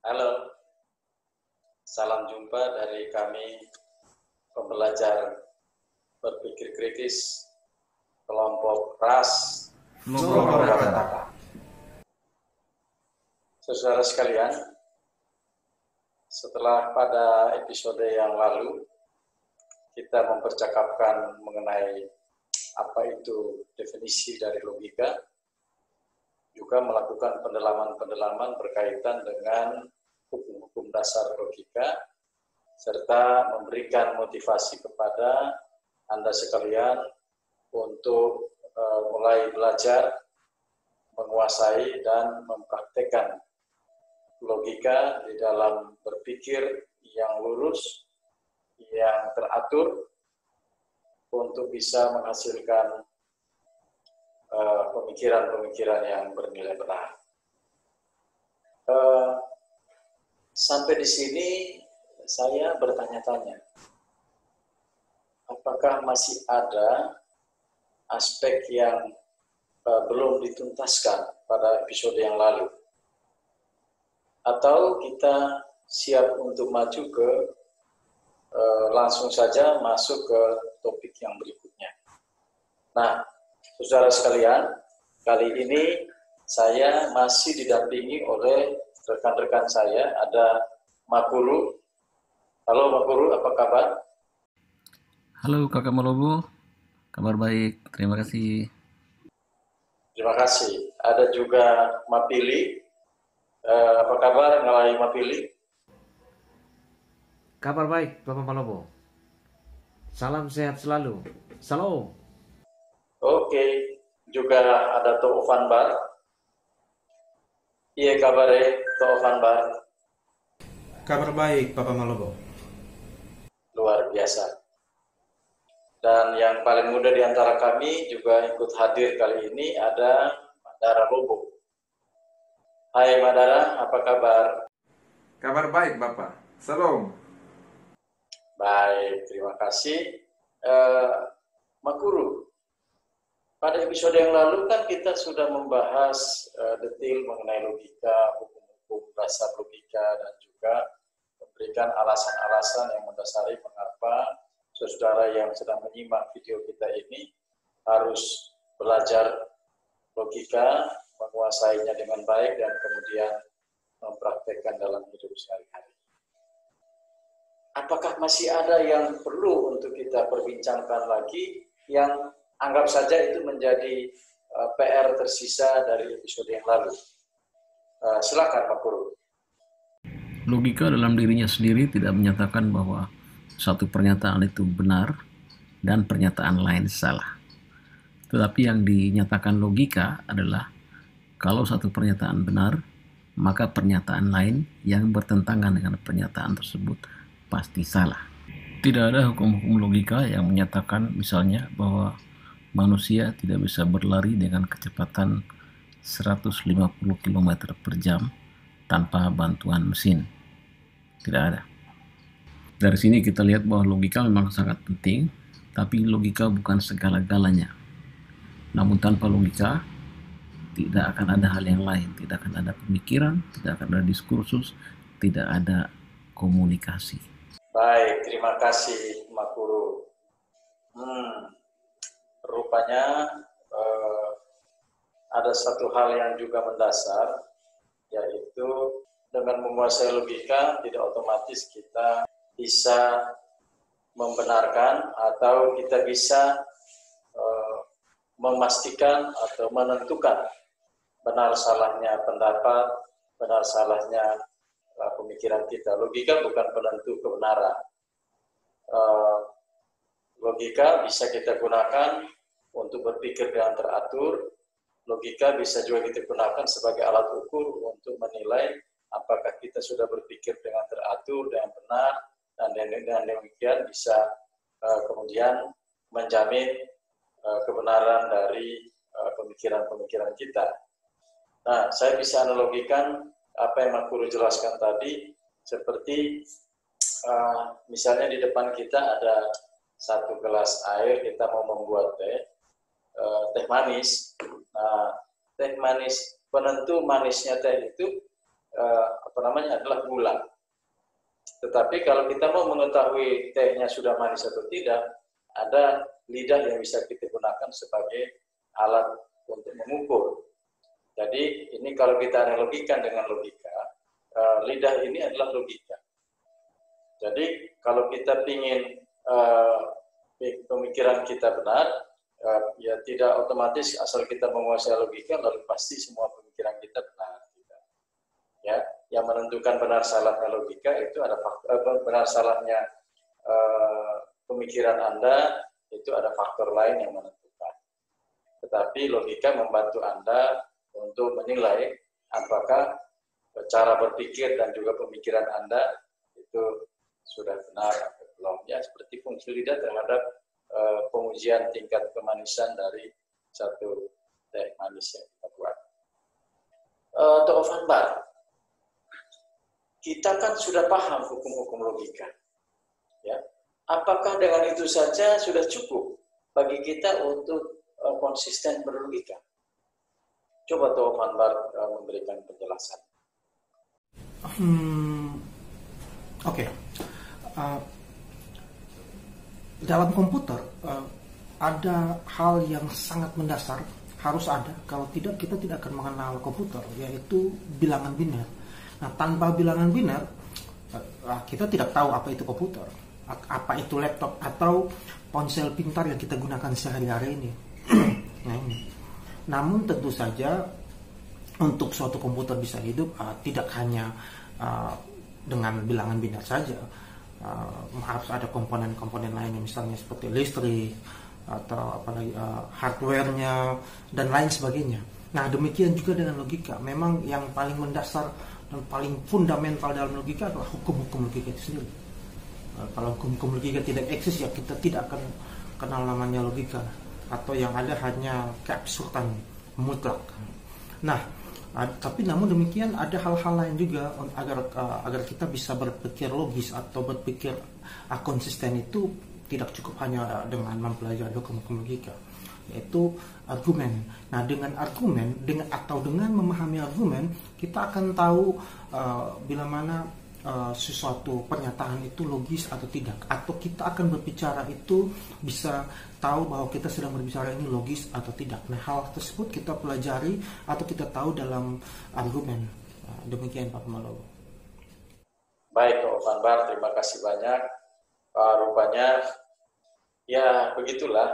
Halo, salam jumpa dari kami pembelajar berpikir kritis kelompok ras Logorataka. Saudara sekalian, setelah pada episode yang lalu kita mempercakapkan mengenai apa itu definisi dari logika, juga melakukan pendalaman-pendalaman berkaitan dengan hukum-hukum dasar logika, serta memberikan motivasi kepada Anda sekalian untuk mulai belajar, menguasai, dan mempraktekkan logika di dalam berpikir yang lurus, yang teratur, untuk bisa menghasilkan pemikiran-pemikiran yang bernilai benar. Sampai di sini saya bertanya-tanya, apakah masih ada aspek yang belum dituntaskan pada episode yang lalu? Atau kita siap untuk maju ke langsung saja masuk ke topik yang berikutnya? Nah, saudara sekalian, kali ini saya masih didampingi oleh rekan-rekan saya, ada Makuru. Halo Makuru, apa kabar? Halo Kakak Malobo, kabar baik, terima kasih. Terima kasih. Ada juga Mapili. Apa kabar Ngalai Mapili? Kabar baik Bapak Malobo. Salam sehat selalu. Salam. Oke, juga ada Toofan Bar. Iya kabarnya Toofan Bar. Kabar baik Bapak Malobo. Luar biasa. Dan yang paling muda di antara kami juga ikut hadir kali ini ada Madara Lobo. Hai Madara, apa kabar? Kabar baik Bapak. Salam. Baik, terima kasih. Makuru, pada episode yang lalu kan kita sudah membahas detail mengenai logika, hukum-hukum dasar logika, dan juga memberikan alasan-alasan yang mendasari mengapa saudara yang sedang menyimak video kita ini harus belajar logika, menguasainya dengan baik, dan kemudian mempraktekkan dalam hidup sehari-hari. Apakah masih ada yang perlu untuk kita perbincangkan lagi yang anggap saja itu menjadi PR tersisa dari episode yang lalu? Silakan Pak Guru. Logika dalam dirinya sendiri tidak menyatakan bahwa satu pernyataan itu benar dan pernyataan lain salah. Tetapi yang dinyatakan logika adalah kalau satu pernyataan benar, maka pernyataan lain yang bertentangan dengan pernyataan tersebut pasti salah. Tidak ada hukum-hukum logika yang menyatakan misalnya bahwa manusia tidak bisa berlari dengan kecepatan 150 km per jam tanpa bantuan mesin. Tidak ada. Dari sini kita lihat bahwa logika memang sangat penting, tapi logika bukan segala-galanya. Namun tanpa logika, tidak akan ada hal yang lain. Tidak akan ada pemikiran, tidak akan ada diskursus, tidak ada komunikasi. Baik, terima kasih Makuru. Rupanya ada satu hal yang juga mendasar, yaitu dengan menguasai logika tidak otomatis kita bisa membenarkan atau kita bisa memastikan atau menentukan benar salahnya pendapat, benar salahnya pemikiran kita. Logika bukan penentu kebenaran. Logika bisa kita gunakan untuk berpikir dengan teratur. Logika bisa juga kita gunakan sebagai alat ukur untuk menilai apakah kita sudah berpikir dengan teratur, dengan benar, dan dengan demikian bisa kemudian menjamin kebenaran dari pemikiran-pemikiran kita. Nah, saya bisa analogikan apa yang Makuru jelaskan tadi, seperti misalnya di depan kita ada satu gelas air, kita mau membuat teh manis. Nah, teh manis, penentu manisnya teh itu adalah gula. Tetapi kalau kita mau mengetahui tehnya sudah manis atau tidak, ada lidah yang bisa kita gunakan sebagai alat untuk mengukur. Jadi ini kalau kita analogikan dengan logika, lidah ini adalah logika. Jadi kalau kita ingin pemikiran kita benar, ya tidak otomatis asal kita menguasai logika lalu pasti semua pemikiran kita benar. Ya, yang menentukan benar salahnya logika itu ada faktor, benar salahnya pemikiran Anda itu ada faktor lain yang menentukan. Tetapi logika membantu Anda untuk menilai apakah cara berpikir dan juga pemikiran Anda itu sudah benar atau belum. Ya, seperti fungsi lidah terhadap pengujian tingkat kemanisan dari satu teh manis yang kita buat. Dr. Van Baar, kita kan sudah paham hukum-hukum logika. Ya. Apakah dengan itu saja sudah cukup bagi kita untuk konsisten berlogika? Coba Dr. Van Baar memberikan penjelasan. Oke. Dalam komputer ada hal yang sangat mendasar harus ada, kalau tidak kita tidak akan mengenal komputer, yaitu bilangan biner. Nah, tanpa bilangan biner kita tidak tahu apa itu komputer, apa itu laptop atau ponsel pintar yang kita gunakan sehari-hari ini. Nah, ini. Namun tentu saja untuk suatu komputer bisa hidup tidak hanya dengan bilangan biner saja. Harus ada komponen-komponen lainnya, misalnya seperti listrik atau apalagi hardware-nya dan lain sebagainya. Nah, demikian juga dengan logika. Memang yang paling mendasar dan paling fundamental dalam logika adalah hukum-hukum logika itu sendiri. Kalau hukum-hukum logika tidak eksis, ya kita tidak akan kenal namanya logika, atau yang ada hanya keabsurdan mutlak. Nah, tapi namun demikian ada hal-hal lain juga agar kita bisa berpikir logis atau berpikir konsisten. Itu tidak cukup hanya dengan mempelajari hukum-hukum logika, yaitu argumen. Nah, dengan argumen, dengan memahami argumen, kita akan tahu bila mana sesuatu pernyataan itu logis atau tidak, atau kita akan berbicara itu bisa tahu bahwa kita sedang berbicara ini logis atau tidak. Nah, hal tersebut kita pelajari atau kita tahu dalam argumen. Demikian Pak Malobo. Baik, Pak Van Baar, terima kasih banyak. Rupanya ya begitulah,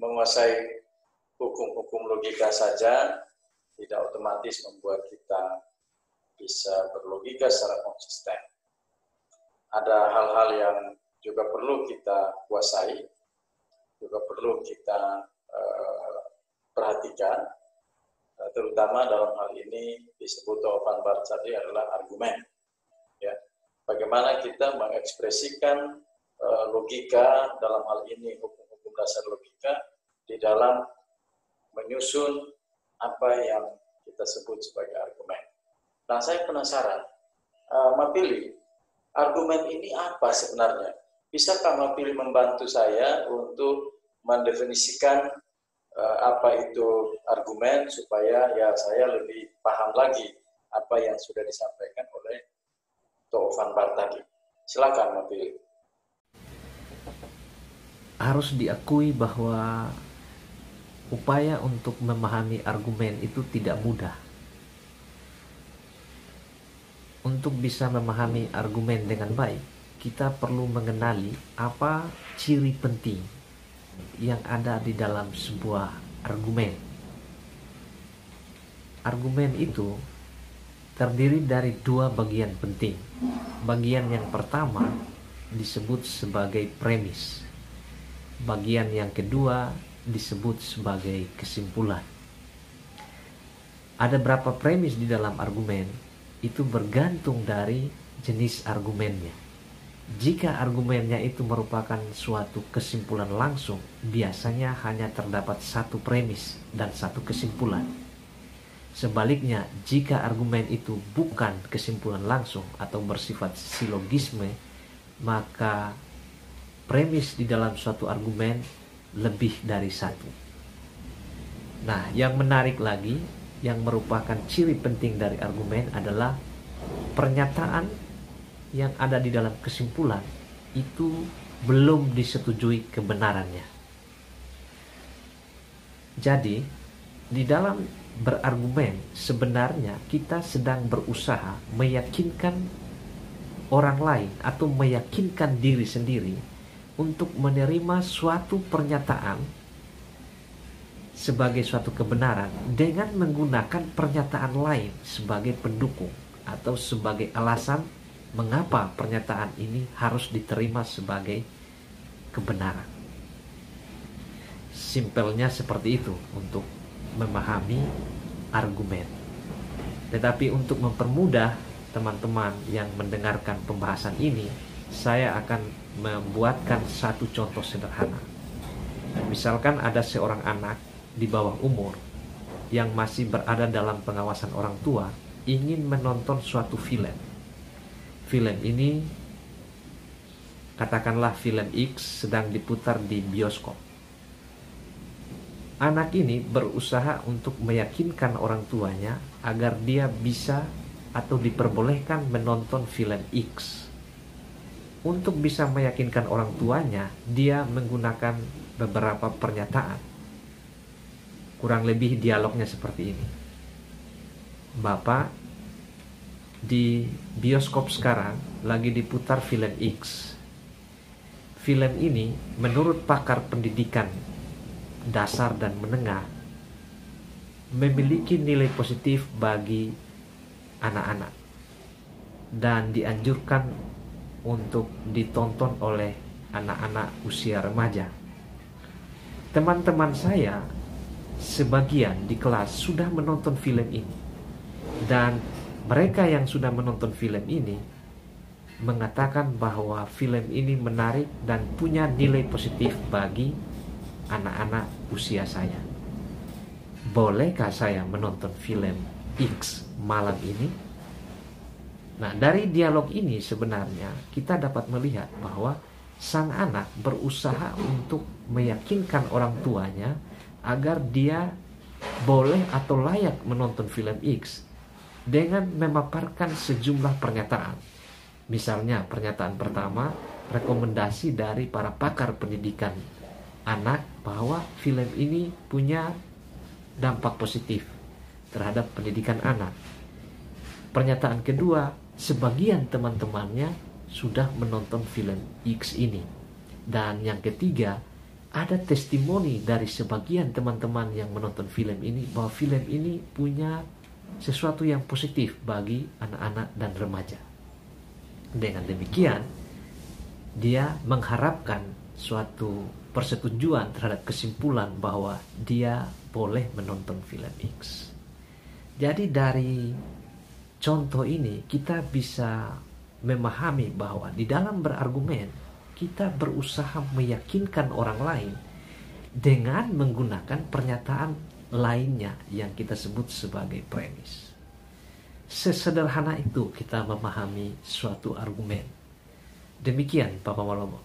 menguasai hukum-hukum logika saja tidak otomatis membuat kita bisa berlogika secara konsisten. Ada hal-hal yang juga perlu kita kuasai, juga perlu kita perhatikan, terutama dalam hal ini disebut Van Baar tadi adalah argumen. Ya, bagaimana kita mengekspresikan logika dalam hal ini, hukum-hukum dasar logika di dalam menyusun apa yang kita sebut sebagai argumen. Nah, saya penasaran, Mapili, argumen ini apa sebenarnya? Bisakah Mapili membantu saya untuk mendefinisikan apa itu argumen supaya ya saya lebih paham lagi apa yang sudah disampaikan oleh Dr. Van Baar tadi. Silakan Mapili. Harus diakui bahwa upaya untuk memahami argumen itu tidak mudah. Untuk bisa memahami argumen dengan baik, kita perlu mengenali apa ciri penting yang ada di dalam sebuah argumen. Argumen itu terdiri dari dua bagian penting. Bagian yang pertama disebut sebagai premis. Bagian yang kedua disebut sebagai kesimpulan. Ada berapa premis di dalam argumen? Itu bergantung dari jenis argumennya. Jika argumennya itu merupakan suatu kesimpulan langsung, biasanya hanya terdapat satu premis dan satu kesimpulan. Sebaliknya, jika argumen itu bukan kesimpulan langsung atau bersifat silogisme, maka premis di dalam suatu argumen lebih dari satu. Nah, yang menarik lagi, yang merupakan ciri penting dari argumen adalah pernyataan yang ada di dalam kesimpulan itu belum disetujui kebenarannya. Jadi, di dalam berargumen sebenarnya kita sedang berusaha meyakinkan orang lain atau meyakinkan diri sendiri untuk menerima suatu pernyataan sebagai suatu kebenaran dengan menggunakan pernyataan lain sebagai pendukung atau sebagai alasan mengapa pernyataan ini harus diterima sebagai kebenaran. Simpelnya seperti itu untuk memahami argumen. Tetapi untuk mempermudah teman-teman yang mendengarkan pembahasan ini, saya akan membuatkan satu contoh sederhana. Misalkan ada seorang anak di bawah umur yang masih berada dalam pengawasan orang tua ingin menonton suatu film. Film ini katakanlah film X sedang diputar di bioskop. Anak ini berusaha untuk meyakinkan orang tuanya agar dia bisa atau diperbolehkan menonton film X. Untuk bisa meyakinkan orang tuanya, dia menggunakan beberapa pernyataan. Kurang lebih dialognya seperti ini. Bapak, di bioskop sekarang lagi diputar film X. Film ini menurut pakar pendidikan dasar dan menengah memiliki nilai positif bagi anak-anak dan dianjurkan untuk ditonton oleh anak-anak usia remaja. Teman-teman saya sebagian di kelas sudah menonton film ini, dan mereka yang sudah menonton film ini mengatakan bahwa film ini menarik dan punya nilai positif bagi anak-anak usia saya. Bolehkah saya menonton film X malam ini? Nah, dari dialog ini sebenarnya kita dapat melihat bahwa sang anak berusaha untuk meyakinkan orang tuanya agar dia boleh atau layak menonton film X dengan memaparkan sejumlah pernyataan. Misalnya pernyataan pertama, rekomendasi dari para pakar pendidikan anak bahwa film ini punya dampak positif terhadap pendidikan anak. Pernyataan kedua, sebagian teman-temannya sudah menonton film X ini. Dan yang ketiga, ada testimoni dari sebagian teman-teman yang menonton film ini bahwa film ini punya sesuatu yang positif bagi anak-anak dan remaja. Dengan demikian, dia mengharapkan suatu persetujuan terhadap kesimpulan bahwa dia boleh menonton film X. Jadi dari contoh ini kita bisa memahami bahwa di dalam berargumen kita berusaha meyakinkan orang lain dengan menggunakan pernyataan lainnya yang kita sebut sebagai premis. Sesederhana itu kita memahami suatu argumen. Demikian Bapak Malomo.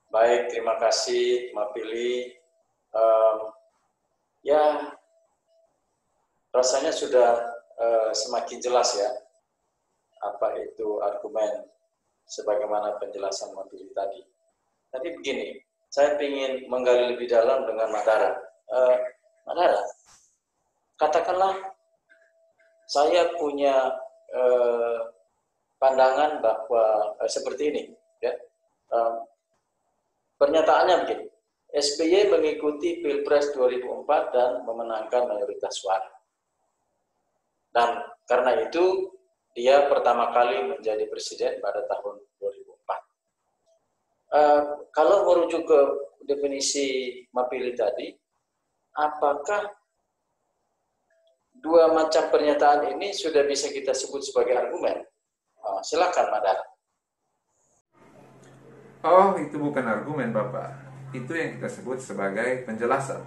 Baik, terima kasih Mbak Pili. Ya, rasanya sudah semakin jelas ya apa itu argumen sebagaimana penjelasan Mbak Pili tadi. Tapi begini, saya ingin menggali lebih dalam dengan Madara. Madara, katakanlah saya punya pandangan bahwa seperti ini, ya. Pernyataannya begini, SBY mengikuti Pilpres 2004 dan memenangkan mayoritas suara. Dan karena itu, dia pertama kali menjadi presiden pada tahun 2004. Kalau merujuk ke definisi Mapili tadi, apakah dua macam pernyataan ini sudah bisa kita sebut sebagai argumen? Silakan, Madara. Oh, itu bukan argumen, Bapak. Itu yang kita sebut sebagai penjelasan.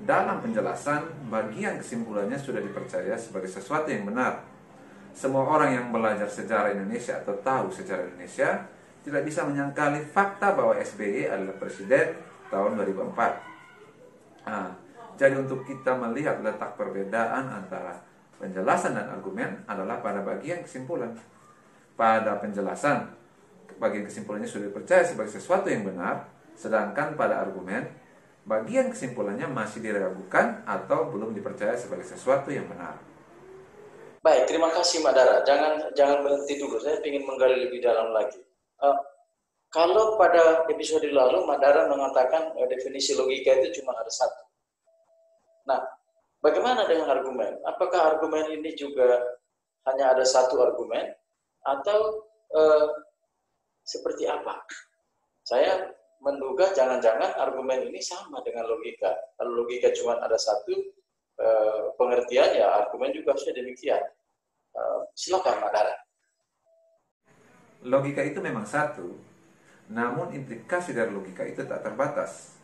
Dalam penjelasan, bagian kesimpulannya sudah dipercaya sebagai sesuatu yang benar. Semua orang yang belajar sejarah Indonesia atau tahu sejarah Indonesia tidak bisa menyangkali fakta bahwa SBY adalah presiden tahun 2004. Jadi untuk kita melihat letak perbedaan antara penjelasan dan argumen adalah pada bagian kesimpulan. Pada penjelasan, bagian kesimpulannya sudah dipercaya sebagai sesuatu yang benar, sedangkan pada argumen, bagian kesimpulannya masih diragukan atau belum dipercaya sebagai sesuatu yang benar. Baik, terima kasih Mbak Dara. Jangan berhenti dulu, saya ingin menggali lebih dalam lagi. Kalau pada episode lalu Mbak Dara mengatakan definisi logika itu cuma ada satu. Nah, bagaimana dengan argumen? Apakah argumen ini juga hanya ada satu argumen? Atau seperti apa? Saya menduga jangan-jangan argumen ini sama dengan logika. Kalau logika cuma ada satu pengertian, ya argumen juga sudah demikian. Silakan Mbak Dara. Logika itu memang satu, namun implikasi dari logika itu tak terbatas.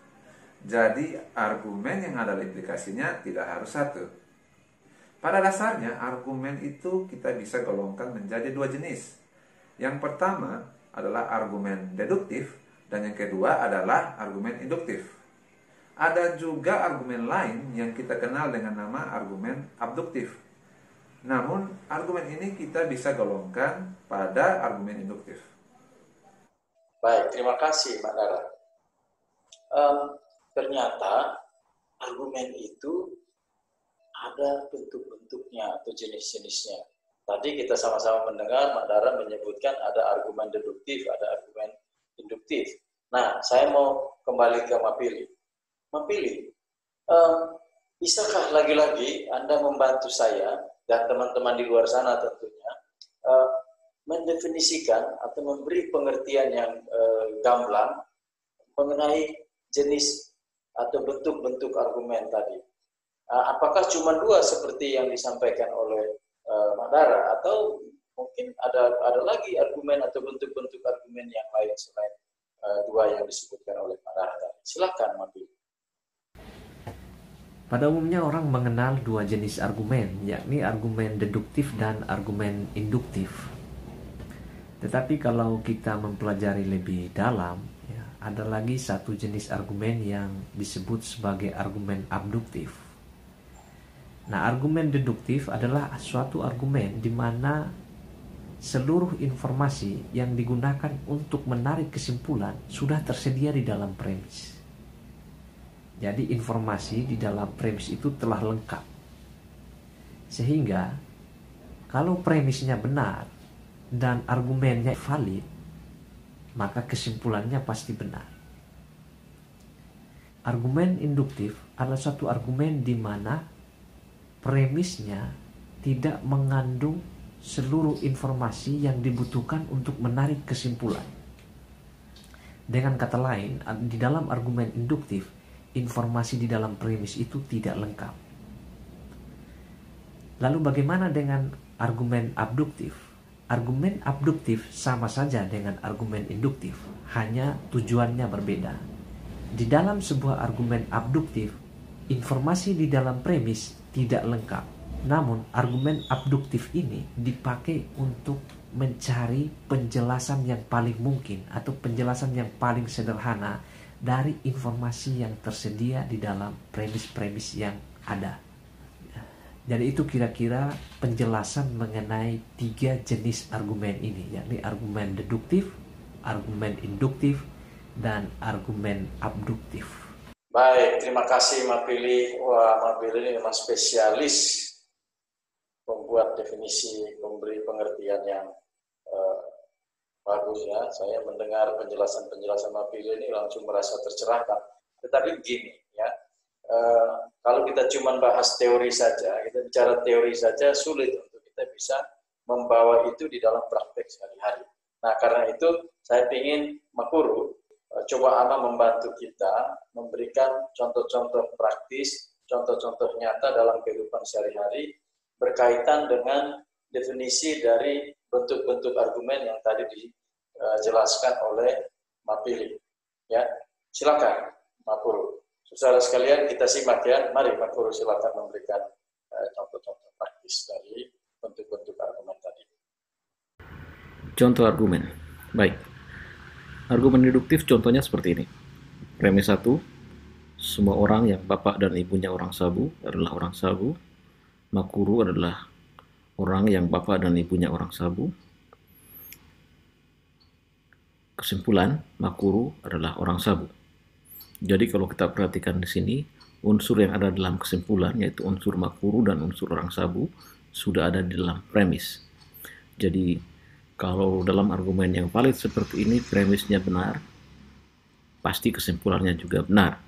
Jadi argumen yang ada implikasinya tidak harus satu. Pada dasarnya argumen itu kita bisa golongkan menjadi dua jenis. Yang pertama adalah argumen deduktif dan yang kedua adalah argumen induktif. Ada juga argumen lain yang kita kenal dengan nama argumen abduktif. Namun argumen ini kita bisa golongkan pada argumen induktif. Baik, terima kasih Mbak Dara. Ternyata argumen itu ada bentuk-bentuknya atau jenis-jenisnya. Tadi kita sama-sama mendengar Mbak Dara menyebutkan ada argumen deduktif, ada argumen induktif. Nah, saya mau kembali ke Mapili. Mapili, bisakah lagi-lagi Anda membantu saya dan teman-teman di luar sana tentunya mendefinisikan atau memberi pengertian yang gamblang mengenai jenis atau bentuk-bentuk argumen tadi? Apakah cuma dua seperti yang disampaikan oleh Mbak Dara, atau mungkin ada lagi argumen atau bentuk-bentuk argumen yang lain selain dua yang disebutkan oleh Mbak Dara tadi? Silakan, Mapili. Pada umumnya orang mengenal dua jenis argumen, yakni argumen deduktif dan argumen induktif. Tetapi kalau kita mempelajari lebih dalam, ya, ada lagi satu jenis argumen yang disebut sebagai argumen abduktif. Nah, argumen deduktif adalah suatu argumen di mana seluruh informasi yang digunakan untuk menarik kesimpulan sudah tersedia di dalam premis. Jadi informasi di dalam premis itu telah lengkap. Sehingga kalau premisnya benar dan argumennya valid, maka kesimpulannya pasti benar. Argumen induktif adalah suatu argumen di mana premisnya tidak mengandung seluruh informasi yang dibutuhkan untuk menarik kesimpulan. Dengan kata lain, di dalam argumen induktif, informasi di dalam premis itu tidak lengkap. Lalu bagaimana dengan argumen abduktif? Argumen abduktif sama saja dengan argumen induktif, hanya tujuannya berbeda. Di dalam sebuah argumen abduktif, informasi di dalam premis tidak lengkap. Namun argumen abduktif ini dipakai untuk mencari penjelasan yang paling mungkin atau penjelasan yang paling sederhana dari informasi yang tersedia di dalam premis-premis yang ada. Jadi itu kira-kira penjelasan mengenai tiga jenis argumen ini, yakni argumen deduktif, argumen induktif, dan argumen abduktif. Baik, terima kasih Mapili. Wah, Mapili ini memang spesialis membuat definisi, memberi pengertian yang bagus ya. Saya mendengar penjelasan-penjelasan Mapili ini langsung merasa tercerahkan. Tetapi begini ya, kalau kita cuma bahas teori saja, kita bicara teori saja sulit untuk kita bisa membawa itu di dalam praktek sehari-hari. Nah, karena itu saya ingin Makuru coba Ama membantu kita memberikan contoh-contoh praktis, contoh-contoh nyata dalam kehidupan sehari-hari berkaitan dengan definisi dari bentuk-bentuk argumen yang tadi dijelaskan oleh Mapili. Ya, silakan Makuru. Saudara sekalian, kita simak ya. Mari Makuru silakan memberikan contoh-contoh praktis dari bentuk-bentuk argumen tadi. Contoh argumen. Baik. Argumen deduktif contohnya seperti ini. Premis 1, semua orang yang bapak dan ibunya orang Sabu adalah orang Sabu. Makuru adalah orang yang bapak dan ibunya orang Sabu. Kesimpulan, Makuru adalah orang Sabu. Jadi kalau kita perhatikan di sini, unsur yang ada dalam kesimpulan, yaitu unsur Makuru dan unsur orang Sabu, sudah ada di dalam premis. Jadi kalau dalam argumen yang valid seperti ini, premisnya benar, pasti kesimpulannya juga benar.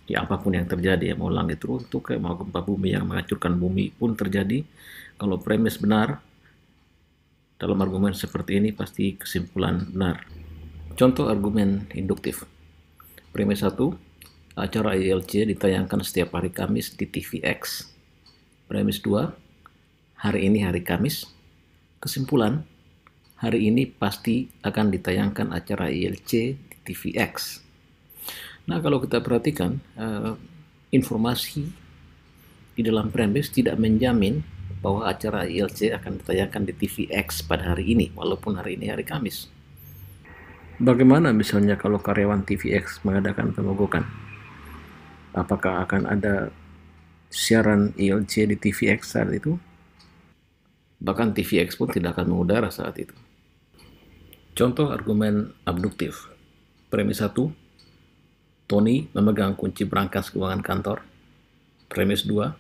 Ya, apapun yang terjadi, ya, mau langit runtuh, kayak mau gempa bumi yang menghancurkan bumi pun terjadi, kalau premis benar, dalam argumen seperti ini pasti kesimpulan benar. Contoh argumen induktif. Premis 1, acara ILC ditayangkan setiap hari Kamis di TVX. Premis 2, hari ini hari Kamis. Kesimpulan, hari ini pasti akan ditayangkan acara ILC di TVX. Nah, kalau kita perhatikan, informasi di dalam premis tidak menjamin bahwa acara ILC akan ditayangkan di TVX pada hari ini, walaupun hari ini hari Kamis. Bagaimana misalnya kalau karyawan TVX mengadakan pemogokan? Apakah akan ada siaran ILC di TVX saat itu? Bahkan TVX pun tidak akan mengudara saat itu. Contoh argumen abduktif. Premis 1, Tony memegang kunci brankas keuangan kantor. Premis 2,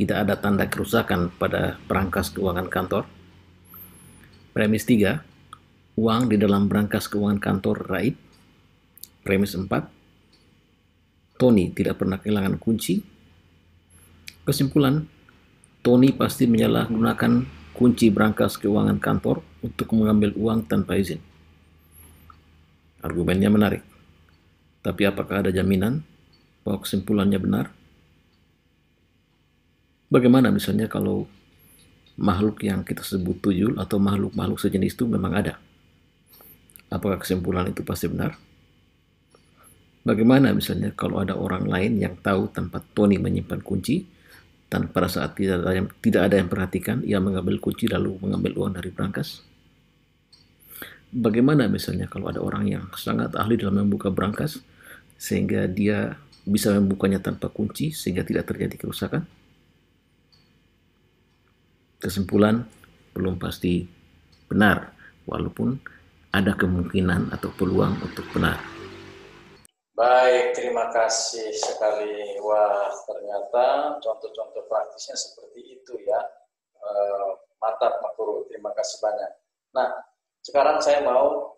tidak ada tanda kerusakan pada brankas keuangan kantor. Premis 3, uang di dalam brankas keuangan kantor raib. Premis 4, Tony tidak pernah kehilangan kunci. Kesimpulan, Tony pasti menyalahgunakan kunci brankas keuangan kantor untuk mengambil uang tanpa izin. Argumennya menarik. Tapi apakah ada jaminan bahwa kesimpulannya benar? Bagaimana misalnya kalau makhluk yang kita sebut tuyul atau makhluk-makhluk sejenis itu memang ada? Apakah kesimpulan itu pasti benar? Bagaimana misalnya kalau ada orang lain yang tahu tempat Tony menyimpan kunci, dan pada saat tidak ada yang perhatikan, ia mengambil kunci lalu mengambil uang dari brankas? Bagaimana misalnya kalau ada orang yang sangat ahli dalam membuka brankas, sehingga dia bisa membukanya tanpa kunci, sehingga tidak terjadi kerusakan? Kesimpulan belum pasti benar, walaupun ada kemungkinan atau peluang untuk benar. Baik, terima kasih sekali. Wah, ternyata contoh-contoh praktisnya seperti itu ya. Mantap, Makuru. Terima kasih banyak. Nah, sekarang saya mau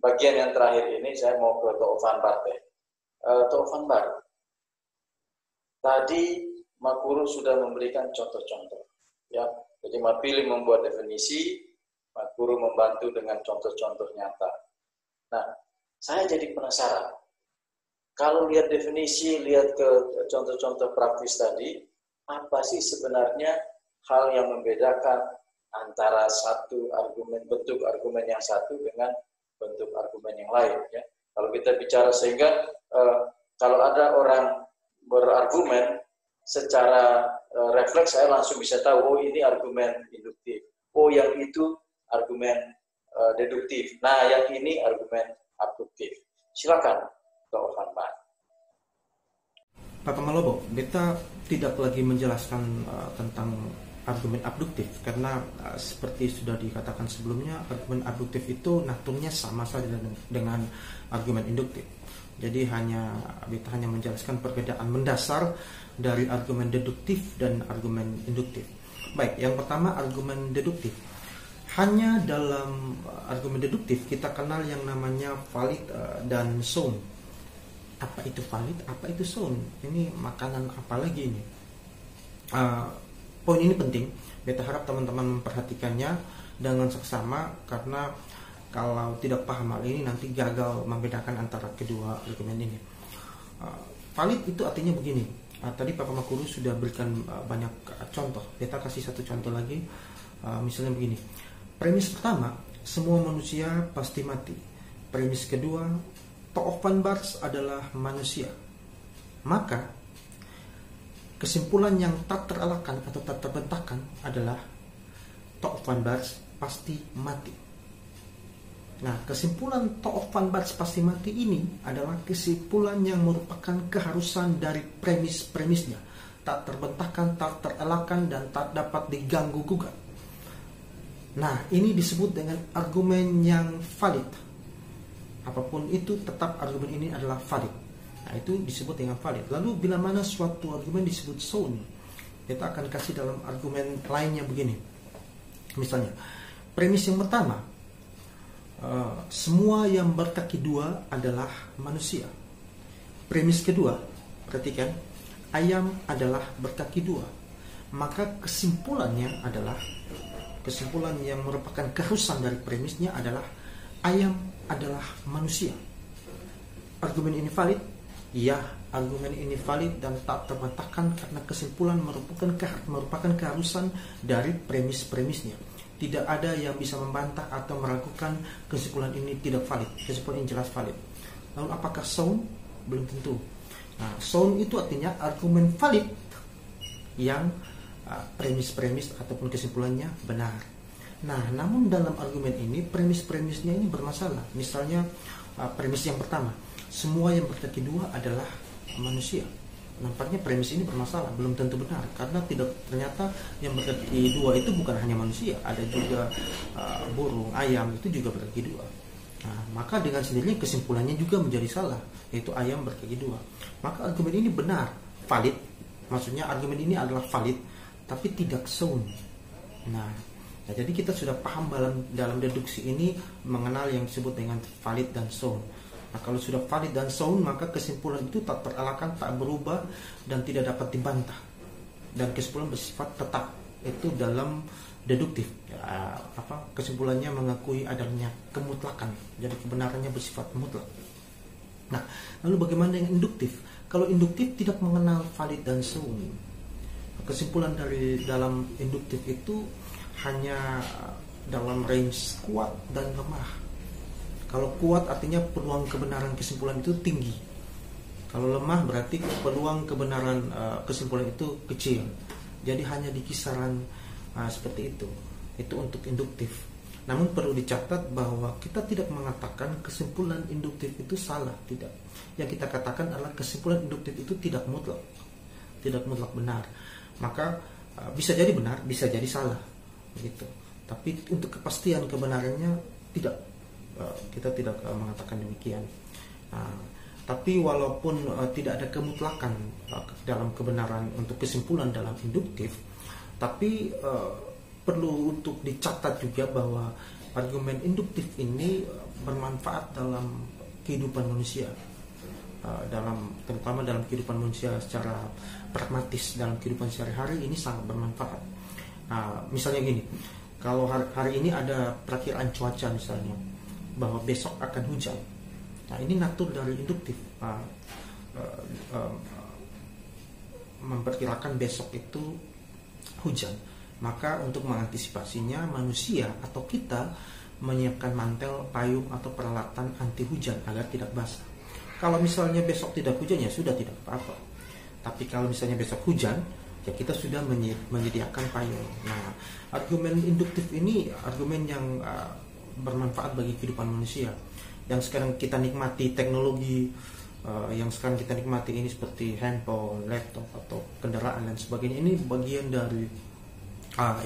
bagian yang terakhir ini, saya mau ke Tok Van Bar. Tok Van Bar, tadi Makuru sudah memberikan contoh-contoh. Ya, jadi Mapili membuat definisi, Makuru membantu dengan contoh-contoh nyata. Nah, saya jadi penasaran. Kalau lihat definisi, lihat ke contoh-contoh praktis tadi, apa sih sebenarnya hal yang membedakan antara satu argumen, bentuk argumen yang satu dengan bentuk argumen yang lain? Ya. Kalau kita bicara sehingga kalau ada orang berargumen, secara refleks saya langsung bisa tahu, oh ini argumen induktif, oh yang itu argumen deduktif, nah yang ini argumen abduktif. Silakan, Pak Van Bar. Pak Malobo, beta tidak lagi menjelaskan tentang argumen abduktif karena seperti sudah dikatakan sebelumnya, argumen abduktif itu naturnya sama saja dengan argumen induktif. Jadi beta hanya menjelaskan perbedaan mendasar dari argumen deduktif dan argumen induktif. Baik, yang pertama argumen deduktif. Hanya dalam argumen deduktif kita kenal yang namanya valid dan sound. Apa itu valid? Apa itu sound? Ini makanan apa lagi ini? Poin ini penting. Beta harap teman-teman memperhatikannya dengan seksama karena kalau tidak paham hal ini nanti gagal membedakan antara kedua argumen ini. Valid itu artinya begini. Tadi Pak Makuru sudah berikan banyak contoh. Beta kasih satu contoh lagi. Misalnya begini. Premis pertama, semua manusia pasti mati. Premis kedua, Tok Van Bar adalah manusia. Maka kesimpulan yang tak terelakkan atau tak terbantahkan adalah Tok Van Bar pasti mati. Nah, kesimpulan Thoop van Bars pasti mati ini adalah kesimpulan yang merupakan keharusan dari premis-premisnya, tak terbantahkan, tak terelakkan, dan tak dapat diganggu gugat. Nah, ini disebut dengan argumen yang valid. Apapun itu, tetap argumen ini adalah valid. Nah, itu disebut dengan valid. Lalu bila mana suatu argumen disebut sound, kita akan kasih dalam argumen lainnya begini. Misalnya, premis yang pertama, semua yang berkaki dua adalah manusia. Premis kedua, perhatikan, ayam adalah berkaki dua. Maka kesimpulannya adalah, kesimpulan yang merupakan keharusan dari premisnya adalah ayam adalah manusia. Argumen ini valid? Ya, argumen ini valid dan tak terbantahkan karena kesimpulan merupakan keharusan dari premis-premisnya. Tidak ada yang bisa membantah atau meragukan kesimpulan ini tidak valid. Kesimpulan ini jelas valid. Lalu apakah sound? Belum tentu. Nah, sound itu artinya argumen valid yang premis-premis ataupun kesimpulannya benar. Nah, namun dalam argumen ini premis-premisnya ini bermasalah. Misalnya premis yang pertama, semua yang berkaki dua adalah manusia. Nampaknya premis ini bermasalah, belum tentu benar karena ternyata yang berkaki dua itu bukan hanya manusia, ada juga burung, ayam itu juga berkaki dua. Nah, maka dengan sendirinya kesimpulannya juga menjadi salah, yaitu ayam berkaki dua. Maka argumen ini benar, valid. Maksudnya argumen ini adalah valid, tapi tidak sound. Nah, jadi kita sudah paham dalam deduksi ini mengenal yang disebut dengan valid dan sound. Nah, kalau sudah valid dan sound, maka kesimpulan itu tak terelakkan, tak berubah, dan tidak dapat dibantah. Dan kesimpulan bersifat tetap, itu dalam deduktif. Kesimpulannya mengakui adanya kemutlakan, jadi kebenarannya bersifat mutlak. Nah, lalu bagaimana dengan induktif? Kalau induktif tidak mengenal valid dan sound. Kesimpulan dari dalam induktif itu hanya dalam range kuat dan lemah. Kalau kuat artinya peluang kebenaran kesimpulan itu tinggi. Kalau lemah berarti peluang kebenaran kesimpulan itu kecil. Jadi hanya di kisaran seperti itu. Itu untuk induktif. Namun perlu dicatat bahwa kita tidak mengatakan kesimpulan induktif itu salah, tidak. Yang kita katakan adalah kesimpulan induktif itu tidak mutlak. Tidak mutlak benar. Maka bisa jadi benar, bisa jadi salah. Begitu. Tapi untuk kepastian kebenarannya tidak. Kita tidak mengatakan demikian. Tapi walaupun tidak ada kemutlakan dalam kebenaran untuk kesimpulan dalam induktif, tapi perlu untuk dicatat juga bahwa argumen induktif ini bermanfaat dalam kehidupan manusia, terutama dalam kehidupan manusia secara pragmatis, dalam kehidupan sehari-hari ini sangat bermanfaat. Misalnya gini, kalau hari ini ada perakiraan cuaca misalnya, bahwa besok akan hujan. Nah, ini natur dari induktif. Memperkirakan besok itu hujan. Maka untuk mengantisipasinya manusia atau kita menyiapkan mantel, payung atau peralatan anti hujan agar tidak basah. Kalau misalnya besok tidak hujan ya sudah tidak apa-apa. Tapi kalau misalnya besok hujan, ya kita sudah menyediakan payung. Nah, argumen induktif ini argumen yang bermanfaat bagi kehidupan manusia. Yang sekarang kita nikmati teknologi, yang sekarang kita nikmati ini seperti handphone, laptop atau kendaraan dan sebagainya, ini bagian dari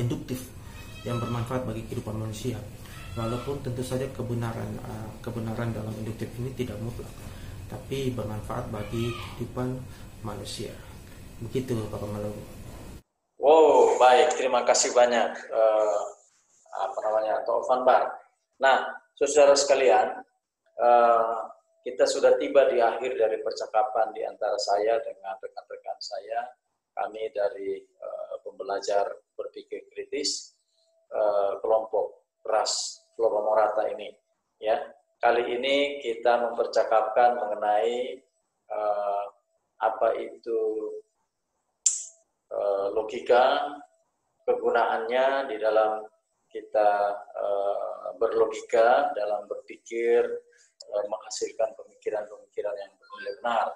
induktif yang bermanfaat bagi kehidupan manusia. Walaupun tentu saja kebenaran dalam induktif ini tidak mutlak, tapi bermanfaat bagi kehidupan manusia. Begitu Pak Malu. Wow, baik, terima kasih banyak Thoop van Bars. Nah, saudara sekalian, kita sudah tiba di akhir dari percakapan di antara saya dengan rekan-rekan saya. Kami dari pembelajar berpikir kritis kelompok ras Flora Morata ini. Ya, kali ini kita mempercakapkan mengenai apa itu logika, kegunaannya di dalam kita berlogika dalam berpikir, menghasilkan pemikiran-pemikiran yang benar.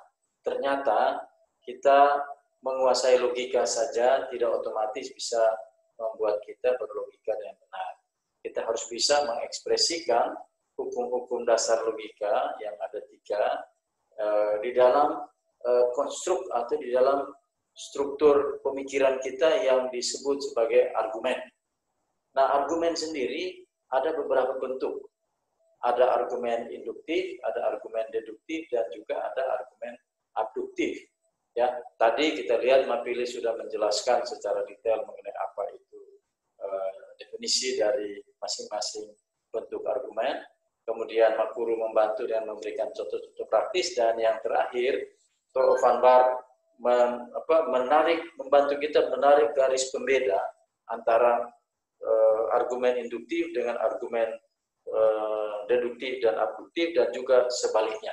Ternyata kita menguasai logika saja tidak otomatis bisa membuat kita berlogika dengan benar. Kita harus bisa mengekspresikan hukum hukum-hukum dasar logika yang ada 3 di dalam konstruk atau di dalam struktur pemikiran kita yang disebut sebagai argumen. Nah, argumen sendiri ada beberapa bentuk. Ada argumen induktif, ada argumen deduktif, dan juga ada argumen abduktif. Ya, tadi kita lihat Mapili sudah menjelaskan secara detail mengenai apa itu definisi dari masing-masing bentuk argumen. Kemudian Makuru membantu dan memberikan contoh-contoh praktis, dan yang terakhir Toro van Baar membantu kita menarik garis pembeda antara argumen induktif dengan argumen deduktif dan abduktif, dan juga sebaliknya.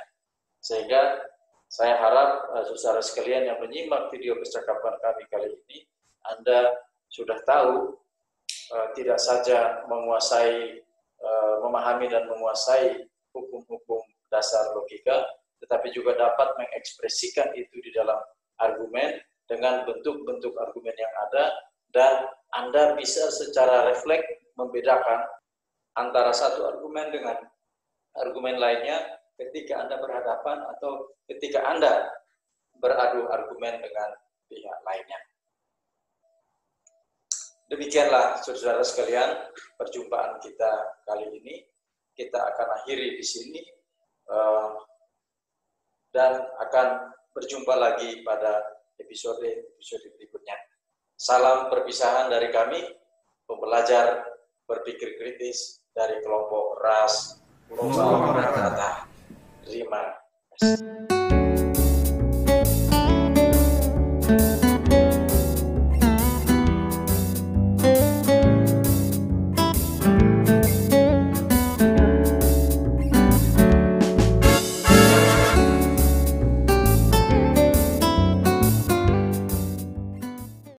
Sehingga saya harap saudara sekalian yang menyimak video percakapan kami kali ini, Anda sudah tahu tidak saja menguasai, memahami dan menguasai hukum-hukum dasar logika, tetapi juga dapat mengekspresikan itu di dalam argumen dengan bentuk-bentuk argumen yang ada, dan Anda bisa secara refleks membedakan antara satu argumen dengan argumen lainnya ketika Anda berhadapan atau ketika Anda beradu argumen dengan pihak lainnya. Demikianlah saudara sekalian perjumpaan kita kali ini. Kita akan akhiri di sini dan akan berjumpa lagi pada episode berikutnya. Salam perpisahan dari kami, pembelajar berpikir kritis dari kelompok ras Global Rata. Terima kasih.